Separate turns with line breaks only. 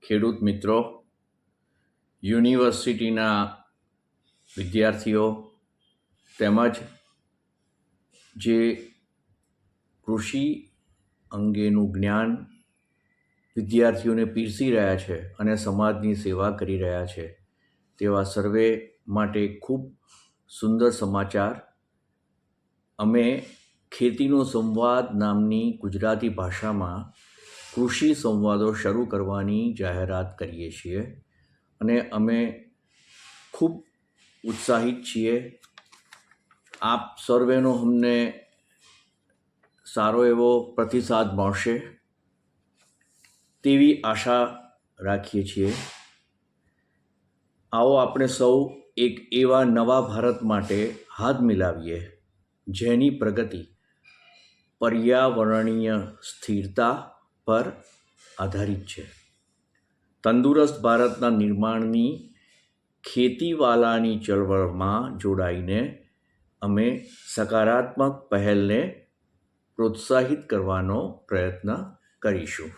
ખેડૂત મિત્રો, યુનિવર્સિટીના વિદ્યાર્થીઓ તેમજ જે કૃષિ અંગેનું જ્ઞાન વિદ્યાર્થીઓને પીરસી રહ્યા છે અને સમાજની સેવા કરી રહ્યા છે તેવા સર્વે માટે ખૂબ સુંદર સમાચાર. અમે ખેતીનો સંવાદ નામની ગુજરાતી ભાષામાં કૃષિ સંવાદો શરૂ કરવાની જાહેરાત કરીએ છીએ અને અમે ખૂબ ઉત્સાહિત છીએ. આપ સર્વેનો અમને સારો એવો પ્રતિસાદ મળશે તેવી આશા રાખીએ છીએ. આવો આપણે સૌ એક એવા નવા ભારત માટે હાથ મિલાવીએ જેની પ્રગતિ પર્યાવરણીય સ્થિરતા પર આધારિત છે. તંદુરસ્ત ભારતના નિર્માણની ખેતીવાલાની ચળવળમાં જોડાઈને અમે સકારાત્મક પહેલને પ્રોત્સાહિત કરવાનો પ્રયત્ન કરીશું.